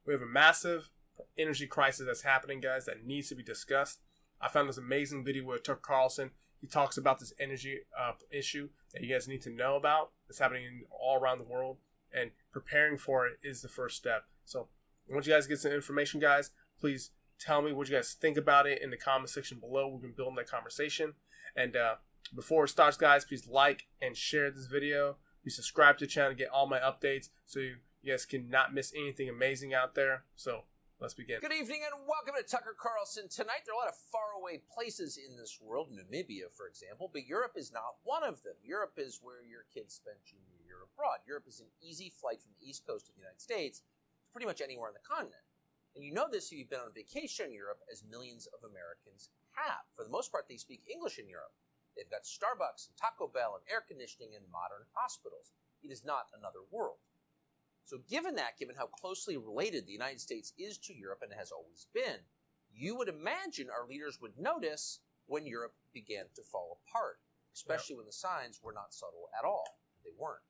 We have a massive energy crisis that's happening, guys, that needs to be discussed. I found this amazing video with Tucker Carlson. He talks about this energy issue that you guys need to know about. It's happening all around the world, and preparing for it is the first step. So once you guys get some information, guys, please tell me what you guys think about it in the comment section below. We've been building that conversation. And before it starts, guys, please like and share this video. Please subscribe to the channel to get all my updates so you guys can not miss anything amazing out there. So let's begin. Good evening and welcome to Tucker Carlson. Tonight, there are a lot of faraway places in this world, Namibia, for example, but Europe is not one of them. Europe is where your kids spend junior year abroad. Europe is an easy flight from the east coast of the United States to pretty much anywhere on the continent. And you know this if you've been on vacation in Europe, as millions of Americans have. For the most part, they speak English in Europe. They've got Starbucks and Taco Bell and air conditioning and modern hospitals. It is not another world. So given how closely related the United States is to Europe and has always been, you would imagine our leaders would notice when Europe began to fall apart, especially when the signs were not subtle at all. They weren't.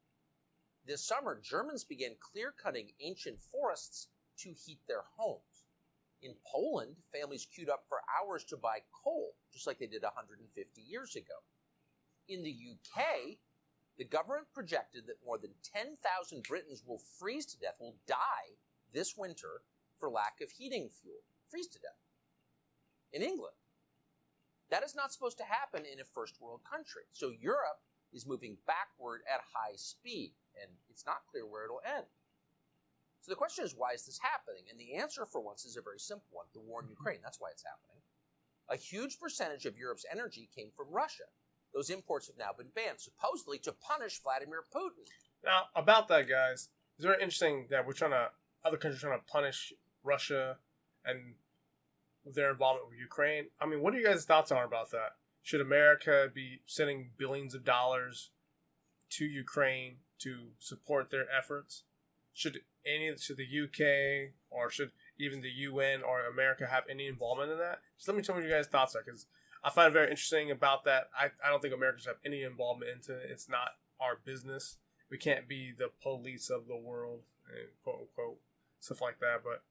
This summer, Germans began clear-cutting ancient forests to heat their homes. In Poland, families queued up for hours to buy coal, just like they did 150 years ago. In the UK, the government projected that more than 10,000 Britons will freeze to death, will die this winter for lack of heating fuel. Freeze to death. In England, that is not supposed to happen in a first world country. So Europe is moving backward at high speed, and it's not clear where it'll end. So the question is, why is this happening? And the answer, for once, is a very simple one. The war in Ukraine. That's why it's happening. A huge percentage of Europe's energy came from Russia. Those imports have now been banned, supposedly to punish Vladimir Putin. Now, about that, guys, it's very interesting that other countries are trying to punish Russia and their involvement with Ukraine. I mean, what are you guys' thoughts on about that? Should America be sending billions of dollars to Ukraine to support their efforts? Should the UK or should even the UN or America have any involvement in that? Just let me know what you guys' thoughts are, because I find it very interesting about that. I don't think Americans have any involvement into it. It's not our business. We can't be the police of the world, and quote unquote, stuff like that. But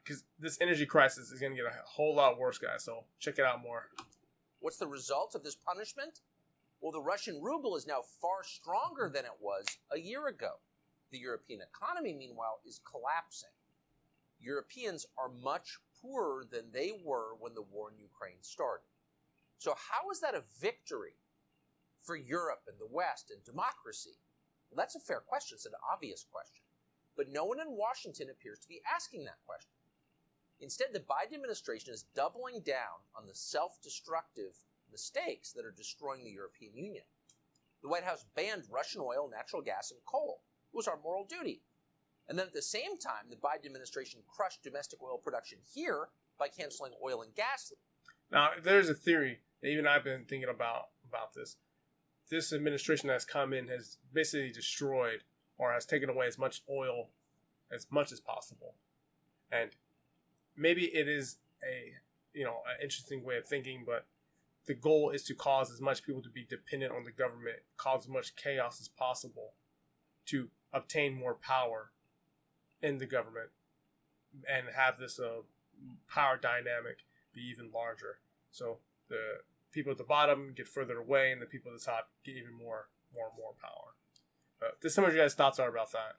because this energy crisis is going to get a whole lot worse, guys. So check it out more. What's the result of this punishment? Well, the Russian ruble is now far stronger than it was a year ago. The European economy, meanwhile, is collapsing. Europeans are much poorer than they were when the war in Ukraine started. So how is that a victory for Europe and the West and democracy? Well, that's a fair question. It's an obvious question. But no one in Washington appears to be asking that question. Instead, the Biden administration is doubling down on the self-destructive mistakes that are destroying the European Union. The White House banned Russian oil, natural gas, and coal. It was our moral duty. And then at the same time, the Biden administration crushed domestic oil production here by canceling oil and gas. Now, there's a theory that even I've been thinking about this. This administration that's come in has basically destroyed or has taken away as much oil as much as possible. And maybe it is an interesting way of thinking, but the goal is to cause as much people to be dependent on the government, cause as much chaos as possible to obtain more power in the government and have this power dynamic be even larger. So the people at the bottom get further away and the people at the top get even more power. Just some of you guys' thoughts are about that.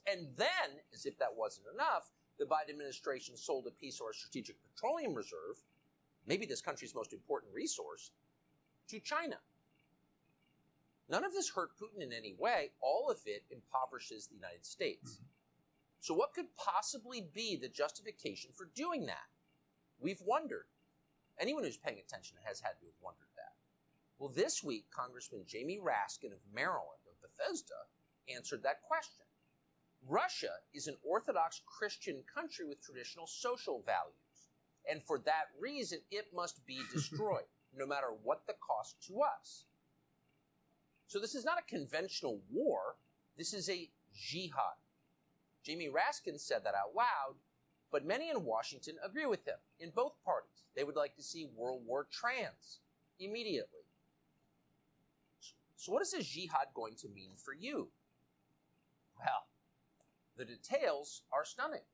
And then, as if that wasn't enough, the Biden administration sold a piece of our strategic petroleum reserve, maybe this country's most important resource, to China. None of this hurt Putin in any way. All of it impoverishes the United States. Mm-hmm. So what could possibly be the justification for doing that? We've wondered. Anyone who's paying attention has had to have wondered that. Well, this week, Congressman Jamie Raskin of Maryland, of Bethesda, answered that question. Russia is an Orthodox Christian country with traditional social values. And for that reason, it must be destroyed, no matter what the cost to us. So this is not a conventional war. This is a jihad. Jamie Raskin said that out loud, but many in Washington agree with him in both parties. They would like to see World War trans immediately. So what is a jihad going to mean for you? Well, The details are stunning.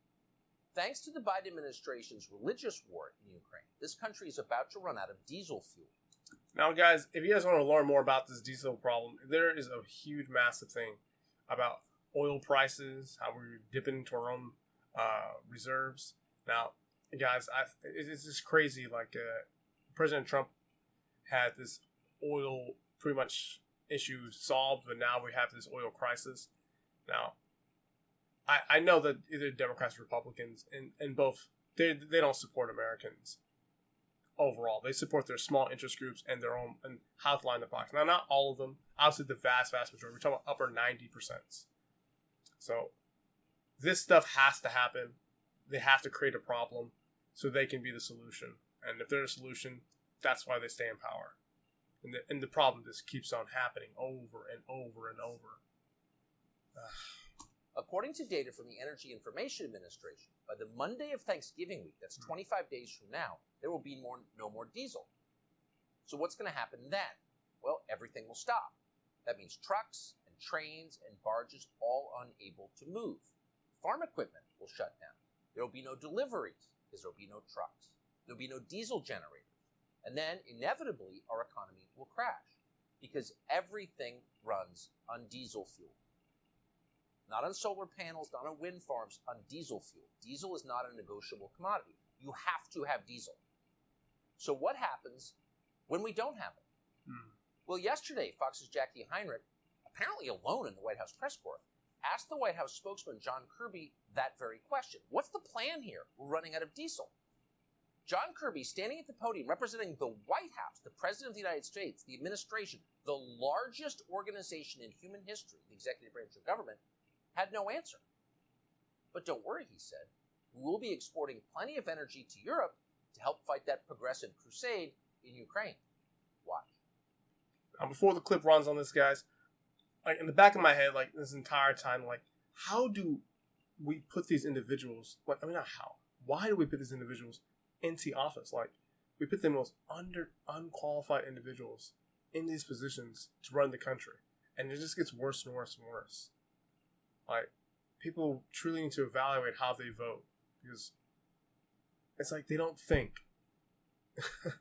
Thanks to the Biden administration's religious war in Ukraine, this country is about to run out of diesel fuel. Now, guys, if you guys want to learn more about this diesel problem, there is a huge, massive thing about oil prices, how we're dipping into our own reserves. Now, guys, it's just crazy. Like, President Trump had this oil pretty much issue solved, but now we have this oil crisis. Now, I know that either Democrats or Republicans, and both, they don't support Americans overall. They support their small interest groups and their own, and how to line the box. Now, not all of them. Obviously, the vast majority. We're talking about upper 90%. So, this stuff has to happen. They have to create a problem so they can be the solution. And if they're the solution, that's why they stay in power. And the problem just keeps on happening over and over and over. According to data from the Energy Information Administration, by the Monday of Thanksgiving week, that's 25 days from now, there will be no more diesel. So what's going to happen then? Well, everything will stop. That means trucks and trains and barges all unable to move. Farm equipment will shut down. There will be no deliveries because there will be no trucks. There will be no diesel generators. And then, inevitably, our economy will crash because everything runs on diesel fuel. Not on solar panels, not on wind farms, on diesel fuel. Diesel is not a negotiable commodity. You have to have diesel. So what happens when we don't have it? Well, yesterday, Fox's Jackie Heinrich, apparently alone in the White House press corps, asked the White House spokesman, John Kirby, that very question. What's the plan here? We're running out of diesel. John Kirby, standing at the podium representing the White House, the President of the United States, the administration, the largest organization in human history, the executive branch of government, had no answer. But don't worry, he said. We will be exporting plenty of energy to Europe to help fight that progressive crusade in Ukraine. Watch. Now, before the clip runs on this, guys, like in the back of my head, like this entire time, like, how do we put these individuals, like, I mean, not how, why do we put these individuals into office? Like, we put the most unqualified individuals in these positions to run the country. And it just gets worse and worse and worse. Like, people truly need to evaluate how they vote, because it's like they don't think. What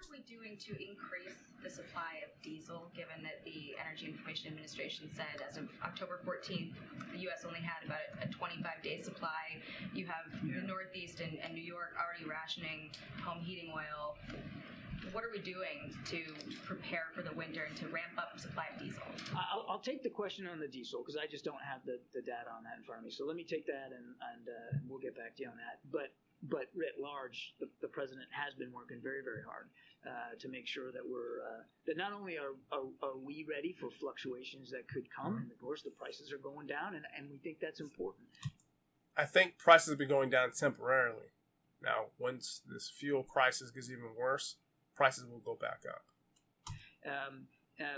are we doing to increase the supply of diesel, given that the Energy Information Administration said as of October 14th, the U.S. only had about a 25-day supply? You have the Northeast and New York already rationing home heating oil. What are we doing to prepare for the winter and to ramp up supply of diesel? I'll take the question on the diesel because I just don't have the data on that in front of me. So let me take that and we'll get back to you on that. But writ large, the president has been working very, very hard to make sure that that not only are we ready for fluctuations that could come, and of course the prices are going down, and we think that's important. I think prices will be going down temporarily. Now, once this fuel crisis gets even worse, prices will go back up.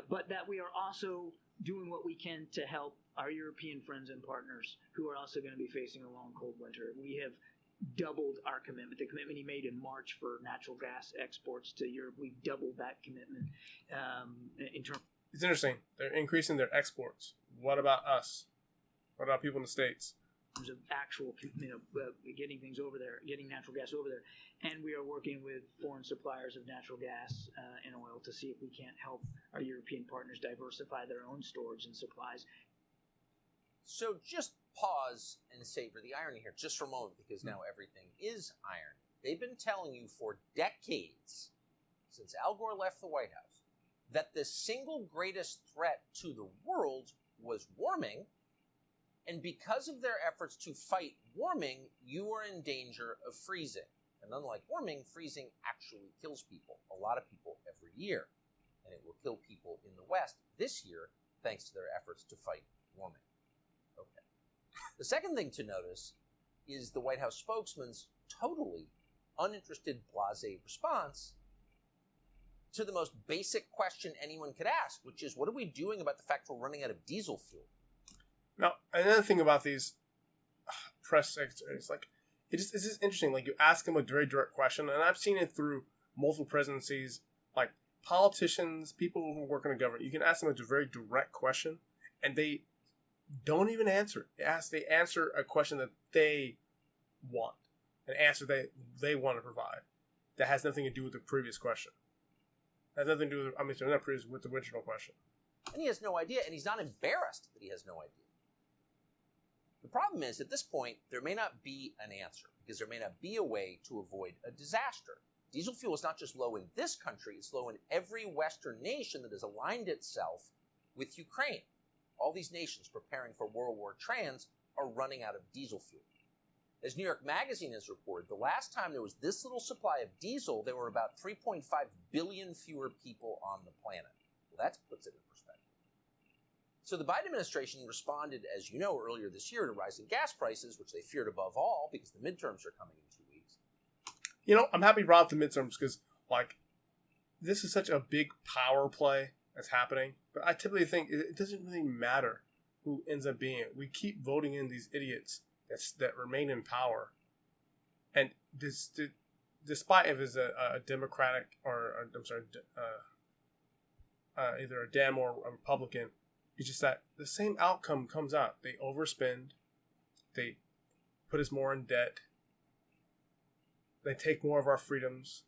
But that we are also doing what we can to help our European friends and partners who are also going to be facing a long, cold winter. We have doubled our commitment. The commitment he made in March for natural gas exports to Europe, we've doubled that commitment in terms. It's interesting. They're increasing their exports. What about us? What about people in the States? Of actual, getting things over there, getting natural gas over there. And we are working with foreign suppliers of natural gas and oil to see if we can't help our European partners diversify their own storage and supplies. So just pause and savor the irony here just for a moment, because now everything is irony. They've been telling you for decades, since Al Gore left the White House, that the single greatest threat to the world was warming. And because of their efforts to fight warming, you are in danger of freezing. And unlike warming, freezing actually kills people, a lot of people every year. And it will kill people in the West this year, thanks to their efforts to fight warming. Okay. The second thing to notice is the White House spokesman's totally uninterested, blasé response to the most basic question anyone could ask, which is, what are we doing about the fact we're running out of diesel fuel? Now, another thing about these press secretaries, like, it's just interesting. Like, you ask them a very direct question, and I've seen it through multiple presidencies, like politicians, people who work in the government. You can ask them a very direct question, and they don't even answer it. They answer a question that they want, an answer they want to provide that has nothing to do with the previous question. Has nothing to do with, not previous, with the original question. And he has no idea, and he's not embarrassed that he has no idea. The problem is, at this point, there may not be an answer, because there may not be a way to avoid a disaster. Diesel fuel is not just low in this country, it's low in every Western nation that has aligned itself with Ukraine. All these nations preparing for World War Trans are running out of diesel fuel. As New York Magazine has reported, the last time there was this little supply of diesel, there were about 3.5 billion fewer people on the planet. Well, that puts it in perspective. So the Biden administration responded, as you know, earlier this year to rising gas prices, which they feared above all because the midterms are coming in 2 weeks. You know, I'm happy you brought up the midterms because, this is such a big power play that's happening. But I typically think it doesn't really matter who ends up being it. We keep voting in these idiots that remain in power. And despite if it's a Democratic either a Dem or a Republican, it's just that the same outcome comes out. They overspend. They put us more in debt. They take more of our freedoms.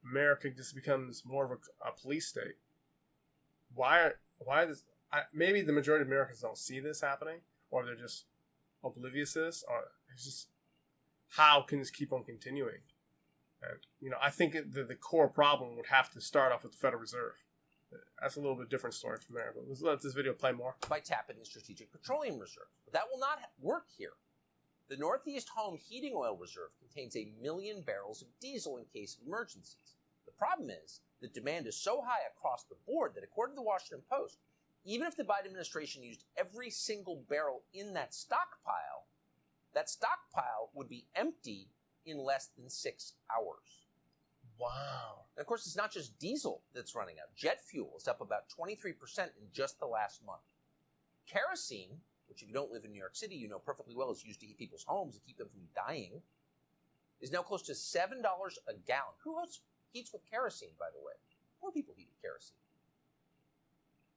America just becomes more of a police state. Why this? Maybe the majority of Americans don't see this happening, or they're just oblivious to this, or it's just, how can this keep on continuing? And, I think the core problem would have to start off with the Federal Reserve. That's a little bit different story from there, but let's let this video play more. By tapping the Strategic Petroleum Reserve. But that will not work here. The Northeast Home Heating Oil Reserve contains 1 million barrels of diesel in case of emergencies. The problem is that demand is so high across the board that, according to the Washington Post, even if the Biden administration used every single barrel in that stockpile would be empty in less than 6 hours. Wow. And of course, it's not just diesel that's running out. Jet fuel is up about 23% in just the last month. Kerosene, which if you don't live in New York City, you know perfectly well is used to heat people's homes to keep them from dying, is now close to $7 a gallon. Who else heats with kerosene, by the way? More people heat with kerosene.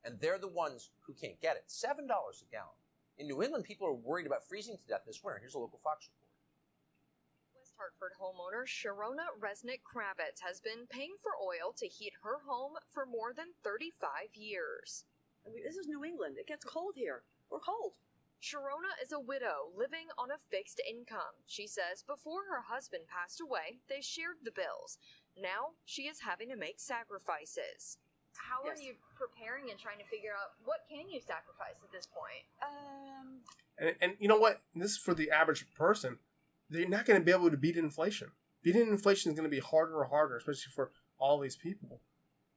And they're the ones who can't get it. $7 a gallon. In New England, people are worried about freezing to death this winter. Here's a local Fox report. West Hartford homeowner Sharona Resnick-Kravitz has been paying for oil to heat her home for more than 35 years. I mean, this is New England. It gets cold here. We're cold. Sharona is a widow living on a fixed income. She says before her husband passed away, they shared the bills. Now she is having to make sacrifices. How are you preparing and trying to figure out what can you sacrifice at this point? And you know what? This is for the average person. They're not going to be able to beat inflation. Beating inflation is going to be harder and harder, especially for all these people.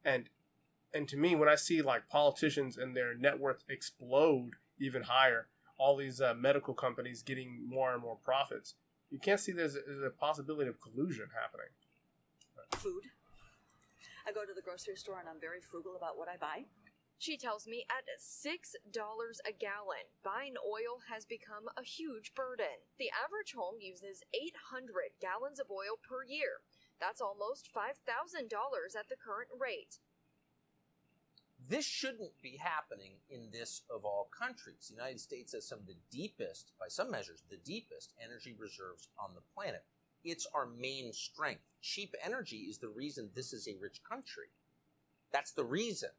And to me, when I see politicians and their net worth explode even higher, all these medical companies getting more and more profits, you can't see there's a possibility of collusion happening. Food. I go to the grocery store and I'm very frugal about what I buy. She tells me at $6 a gallon, buying oil has become a huge burden. The average home uses 800 gallons of oil per year. That's almost $5,000 at the current rate. This shouldn't be happening in this of all countries. The United States has some of the deepest, by some measures, the deepest energy reserves on the planet. It's our main strength. Cheap energy is the reason this is a rich country. That's the reason.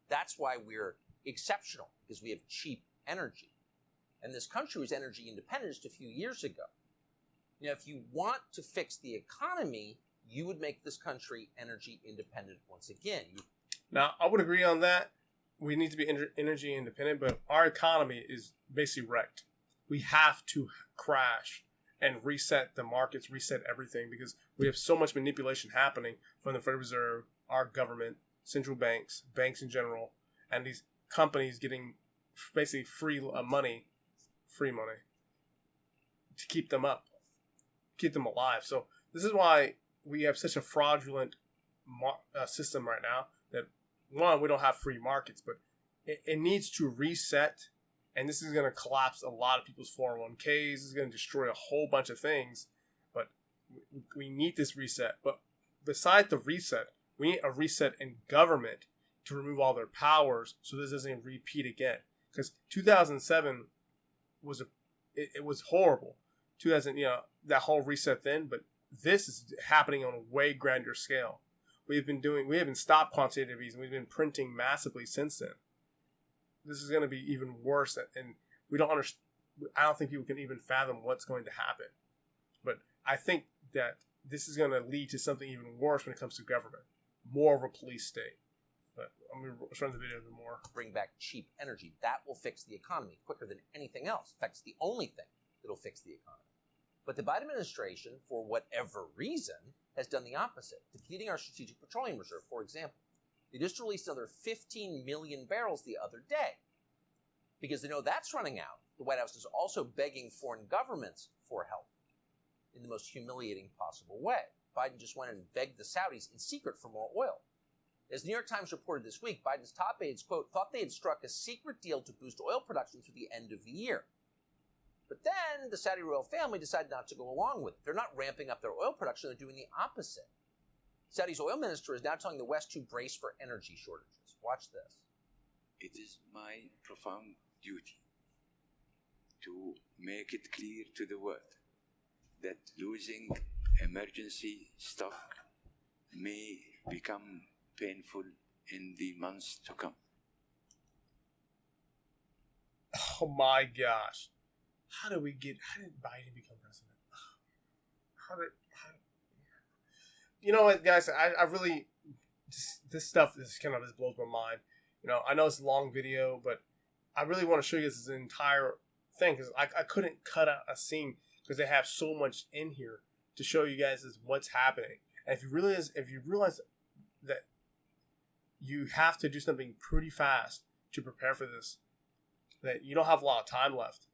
That's why we're exceptional, because we have cheap energy. And this country was energy independent just a few years ago. Now, if you want to fix the economy, you would make this country energy independent once again. Now, I would agree on that. We need to be energy independent, but our economy is basically wrecked. We have to crash and reset the markets, reset everything, because we have so much manipulation happening from the Federal Reserve, our government, central banks, banks in general, and these companies getting basically free money to keep them up, keep them alive. So this is why we have such a fraudulent system right now that, one, we don't have free markets, but it needs to reset. And this is going to collapse a lot of people's 401ks. This is going to destroy a whole bunch of things. But we need this reset. But besides the reset, we need a reset in government to remove all their powers so this doesn't repeat again. because 2007 was it was horrible. 2000, that whole reset then, but this is happening on a way grander scale. We haven't stopped quantitative easing. We've been printing massively since then. This is going to be even worse, and we don't understand. I don't think people can even fathom what's going to happen. But I think that this is going to lead to something even worse when it comes to government. More of a police state. But I'm going to run the video a bit more. Bring back cheap energy. That will fix the economy quicker than anything else. In fact, it's the only thing that will fix the economy. But the Biden administration, for whatever reason, has done the opposite, depleting our strategic petroleum reserve, for example. They just released another 15 million barrels the other day. Because they know that's running out, the White House is also begging foreign governments for help in the most humiliating possible way. Biden just went and begged the Saudis in secret for more oil. As the New York Times reported this week, Biden's top aides, quote, thought they had struck a secret deal to boost oil production through the end of the year. But then the Saudi royal family decided not to go along with it. They're not ramping up their oil production, they're doing the opposite. Saudi's oil minister is now telling the West to brace for energy shortages. Watch this. It is my profound duty to make it clear to the world that losing emergency stock may become painful in the months to come. Oh my gosh. How did Biden become president? You know what, guys? I really, this stuff just blows my mind. I know it's a long video, but I really want to show you this entire thing because I couldn't cut out a scene because they have so much in here to show you guys what's happening. And if you realize that you have to do something pretty fast to prepare for this, that you don't have a lot of time left.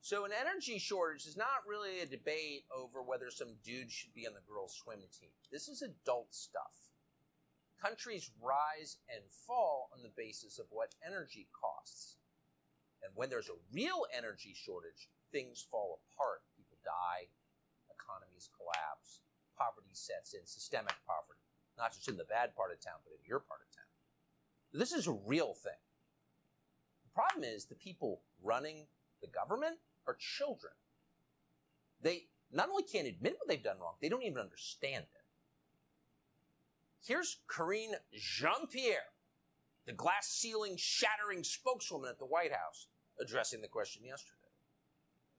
So an energy shortage is not really a debate over whether some dude should be on the girls' swim team. This is adult stuff. Countries rise and fall on the basis of what energy costs. And when there's a real energy shortage, things fall apart. People die, economies collapse, poverty sets in, systemic poverty. Not just in the bad part of town, but in your part of town. This is a real thing. The problem is the people running the government are children. They not only can't admit what they've done wrong, they don't even understand it. Here's Karine Jean-Pierre, the glass ceiling shattering spokeswoman at the White House, addressing the question yesterday.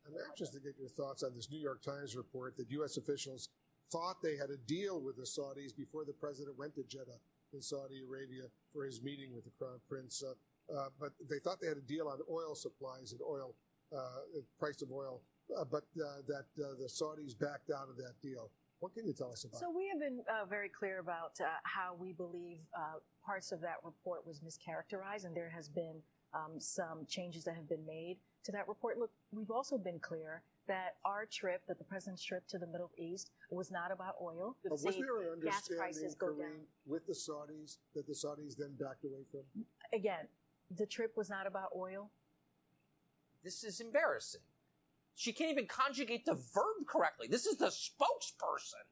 I'm anxious to get your thoughts on this New York Times report that U.S. officials thought they had a deal with the Saudis before the president went to Jeddah in Saudi Arabia for his meeting with the Crown Prince. But they thought they had a deal on oil supplies and oil, price of oil, but that the Saudis backed out of that deal. What can you tell us about it? So we have been very clear about how we believe parts of that report was mischaracterized, and there has been some changes that have been made to that report. Look, we've also been clear that the president's trip to the Middle East was not about oil. We've was there seen an gas prices go understanding, down. Kareem, with the Saudis that the Saudis then backed away from? Again, the trip was not about oil. This is embarrassing. She can't even conjugate the verb correctly. This is the spokesperson.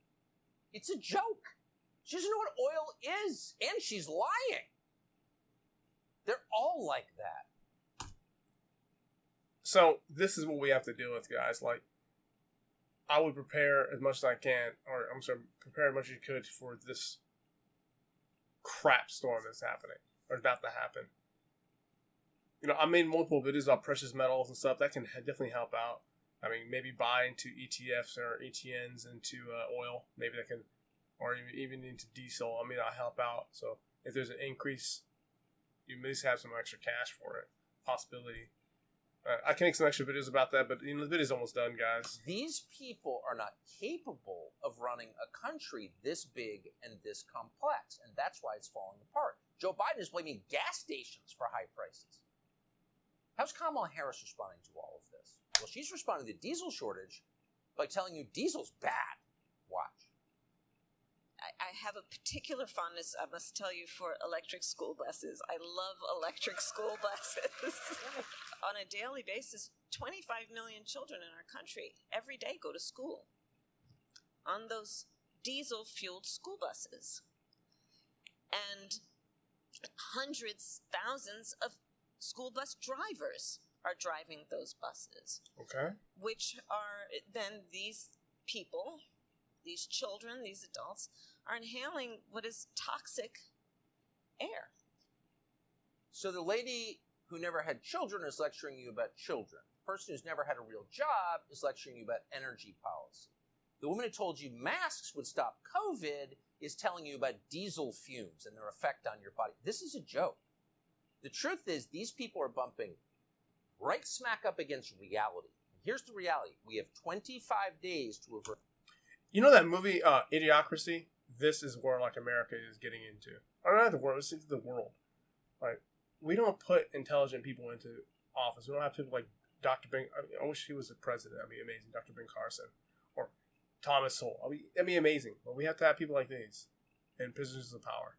It's a joke. She doesn't know what oil is, and she's lying. They're all like that. So this is what we have to deal with, guys. Like, I would prepare as much as I can, or prepare as much as you could for this crap storm that's happening, or about to happen. I made multiple videos about precious metals and stuff. That can definitely help out. I mean, maybe buy into ETFs or ETNs into oil. Maybe that can, or even into diesel. I mean, that'll help out. So if there's an increase, you at least have some extra cash for it. Possibility. I can make some extra videos about that, but the video's almost done, guys. These people are not capable of running a country this big and this complex, and that's why it's falling apart. Joe Biden is blaming gas stations for high prices. How's Kamala Harris responding to all of this? Well, she's responding to the diesel shortage by telling you diesel's bad. Watch. I have a particular fondness, I must tell you, for electric school buses. I love electric school buses. On a daily basis, 25 million children in our country every day go to school on those diesel-fueled school buses. And hundreds, thousands of school bus drivers are driving those buses. Okay. Which are then these people, these children, these adults, are inhaling what is toxic air. So the lady who never had children is lecturing you about children. The person who's never had a real job is lecturing you about energy policy. The woman who told you masks would stop COVID is telling you about diesel fumes and their effect on your body. This is a joke. The truth is these people are bumping right smack up against reality. Here's the reality. We have 25 days to avert. You know that movie, Idiocracy? This is where, like, America is getting into. Or not the world, it's into the world. Like, we don't put intelligent people into office. We don't have people like Dr. Ben. I wish he was the president. That'd be amazing. Dr. Ben Carlson. Or Thomas Sowell. That'd be amazing. But we have to have people like these in positions of power.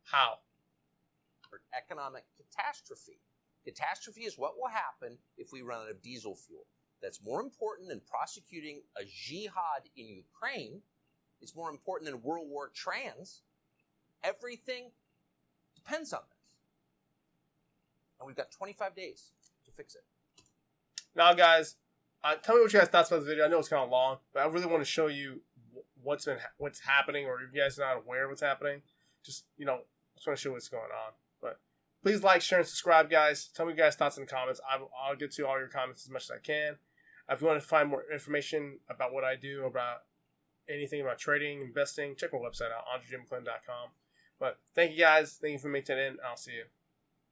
How? Economic catastrophe. Catastrophe is what will happen if we run out of diesel fuel. That's more important than prosecuting a jihad in Ukraine. It's more important than World War trans. Everything depends on this. And we've got 25 days to fix it. Now, guys, tell me what you guys thought about the video. I know it's kind of long, but I really want to show you what's happening, or if you guys are not aware of what's happening, just, just want to show what's going on. But please like, share, and subscribe, guys. Tell me your guys' thoughts in the comments. I'll get to all your comments as much as I can. If you want to find more information about what I do, about anything about trading, investing, check my website out, AndreJMcClellan.com. But thank you, guys. Thank you for making it in. I'll see you.